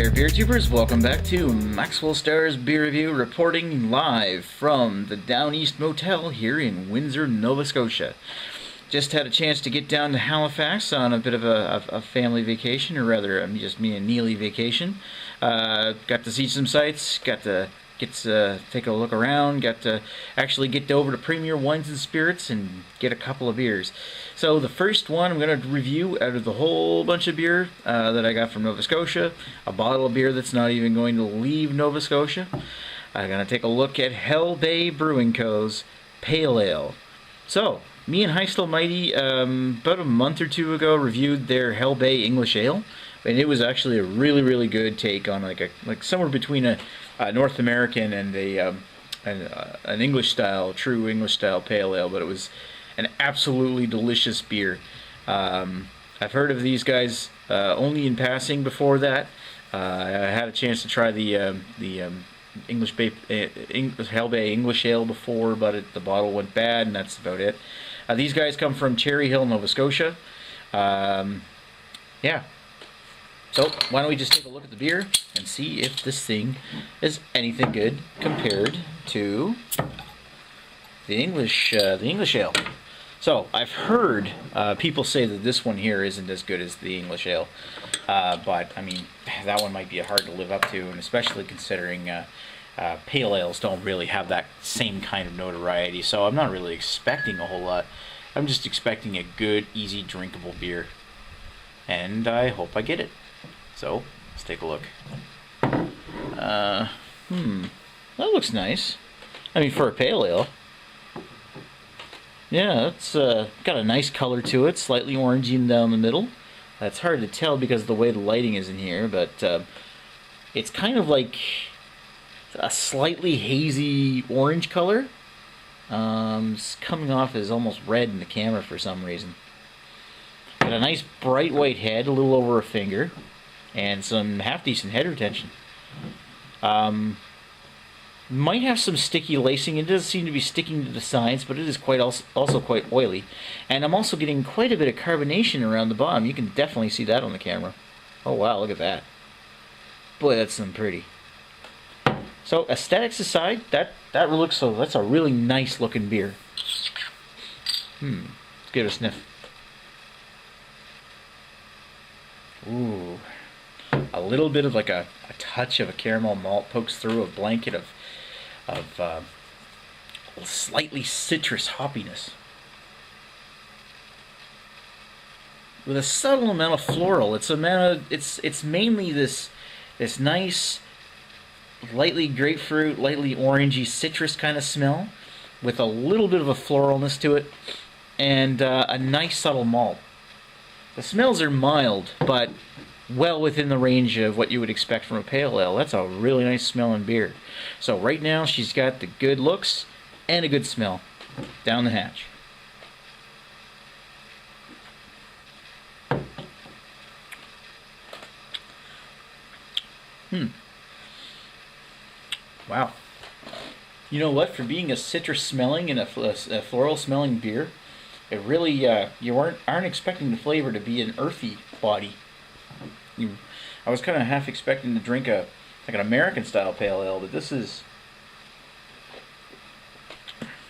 there, beer tubers. Welcome back to Maxwell Starr's Beer Review, reporting live from the Downeast Motel here in Windsor, Nova Scotia. Just had a chance to get down to Halifax on a bit of a family vacation, or rather, just me and Neely vacation. Got to see some sights, got to take a look around, got to actually get over to Premier Wines and Spirits and get a couple of beers. So the first one I'm going to review out of the whole bunch of beer that I got from Nova Scotia, a bottle of beer that's not even going to leave Nova Scotia. I'm going to take a look at Hell Bay Brewing Co.'s Pale Ale. So, me and Heistel Mighty, about a month or two ago, reviewed their Hell Bay English Ale, and it was actually a really, really good take on like somewhere between a North American and an English style, true English style pale ale, but it was an absolutely delicious beer. I've heard of these guys only in passing before that. I had a chance to try the Hell Bay English Ale before, but the bottle went bad, and that's about it. These guys come from Cherry Hill, Nova Scotia. Yeah. So, why don't we just take a look at the beer and see if this thing is anything good compared to the English ale. So, I've heard people say that this one here isn't as good as the English ale, but I mean, that one might be hard to live up to, and especially considering pale ales don't really have that same kind of notoriety. So, I'm not really expecting a whole lot. I'm just expecting a good, easy, drinkable beer, and I hope I get it. So, let's take a look. That looks nice. I mean, for a pale ale. Yeah, it's got a nice color to it, slightly orangey down the middle. It's hard to tell because of the way the lighting is in here, but it's kind of like a slightly hazy orange color. It's coming off as almost red in the camera for some reason. Got a nice bright white head, a little over a finger, and some half-decent head retention. Might have some sticky lacing. It does seem to be sticking to the sides, but it is also quite oily. And I'm also getting quite a bit of carbonation around the bottom. You can definitely see that on the camera. Oh wow, look at that. Boy, that's some pretty. So, aesthetics aside, that's a really nice looking beer. Let's give it a sniff. Ooh. A little bit of like a touch of a caramel malt pokes through a blanket of slightly citrus hoppiness, with a subtle amount of floral. It's mainly this nice, lightly grapefruit, lightly orangey citrus kind of smell, with a little bit of a floralness to it, and a nice subtle malt. The smells are mild, but well within the range of what you would expect from a pale ale. That's a really nice smelling beer. So right now she's got the good looks and a good smell. Down the hatch. Wow. You know what? For being a citrus smelling and a floral smelling beer, it really you aren't expecting the flavor to be an earthy body. I was kind of half expecting to drink like an American style pale ale, but this is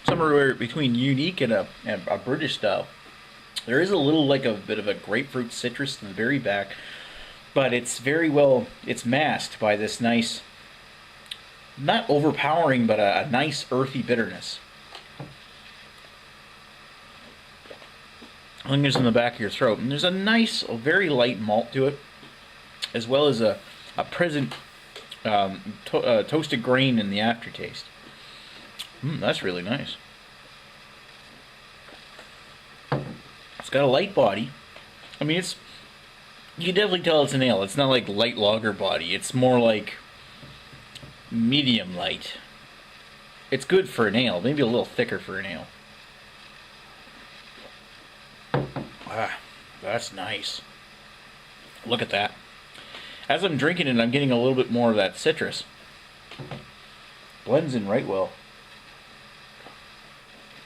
somewhere between unique and a British style. There is a little like a bit of a grapefruit citrus in the very back, but it's masked by this nice, not overpowering, but a nice earthy bitterness. Lingers in the back of your throat, and there's a nice, very light malt to it, as well as a present toasted grain in the aftertaste. That's really nice. It's got a light body. I mean, you can definitely tell it's an ale. It's not like light lager body. It's more like medium light. It's good for an ale. Maybe a little thicker for an ale. Ah, that's nice. Look at that. As I'm drinking it, I'm getting a little bit more of that citrus. Blends in right well.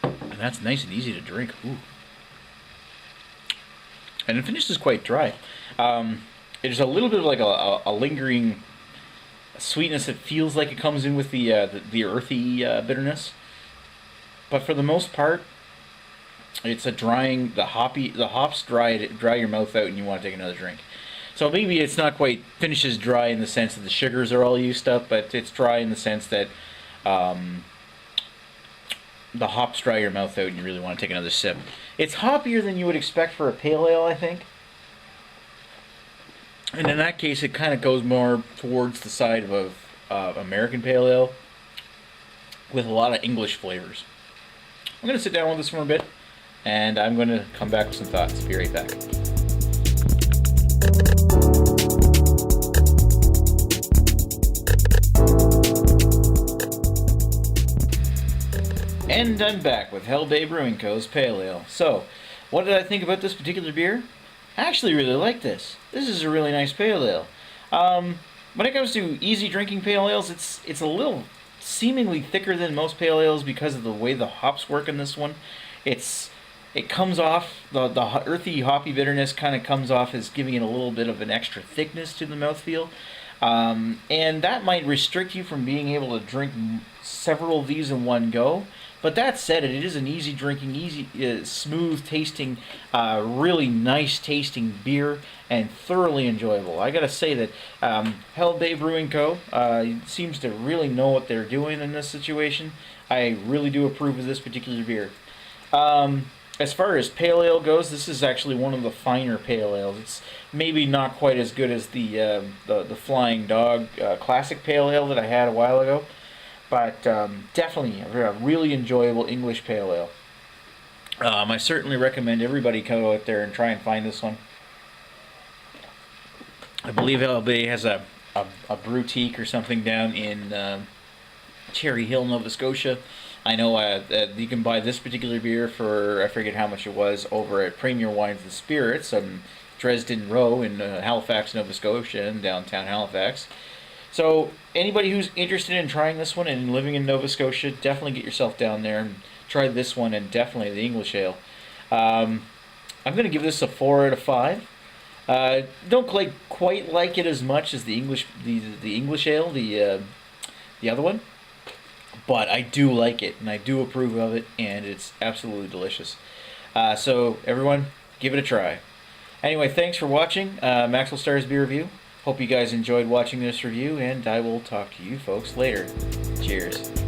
And that's nice and easy to drink. Ooh. And the finish is quite dry. there's a little bit of like a lingering sweetness that feels like it comes in with the earthy bitterness. But for the most part, it's a drying. The hops dry your mouth out, and you want to take another drink. So maybe it's not quite finishes dry in the sense that the sugars are all used up, but it's dry in the sense that the hops dry your mouth out, and you really want to take another sip. It's hoppier than you would expect for a pale ale, I think. And in that case, it kind of goes more towards the side of American pale ale with a lot of English flavors. I'm going to sit down with this for a bit, and I'm going to come back with some thoughts. Be right back. And I'm back with Hell Bay Brewing Co.'s Pale Ale. So, what did I think about this particular beer? I actually really like this. This is a really nice pale ale. When it comes to easy drinking pale ales, it's a little seemingly thicker than most pale ales because of the way the hops work in this one. It comes off, the earthy hoppy bitterness kind of comes off as giving it a little bit of an extra thickness to the mouthfeel. And that might restrict you from being able to drink several of these in one go. But that said, it is an easy drinking, smooth tasting, really nice tasting beer, and thoroughly enjoyable. I gotta say that Hell Bay Brewing Co. Seems to really know what they're doing in this situation. I really do approve of this particular beer. As far as pale ale goes, this is actually one of the finer pale ales. It's maybe not quite as good as the Flying Dog classic pale ale that I had a while ago, but definitely a really enjoyable English pale ale. I certainly recommend everybody go out there and try and find this one. I believe LB has a brewtique or something down in Cherry Hill, Nova Scotia. I know you can buy this particular beer for, I forget how much it was, over at Premier Wines and Spirits on Dresden Row in Halifax, Nova Scotia, in downtown Halifax. So anybody who's interested in trying this one and living in Nova Scotia, definitely get yourself down there and try this one, and definitely the English ale. I'm going to give this a 4 out of 5. Don't quite like it as much as the English ale, the other one. But I do like it, and I do approve of it, and it's absolutely delicious. So, everyone, give it a try. Anyway, thanks for watching Maxwell Starr's Beer Review. Hope you guys enjoyed watching this review, and I will talk to you folks later. Cheers.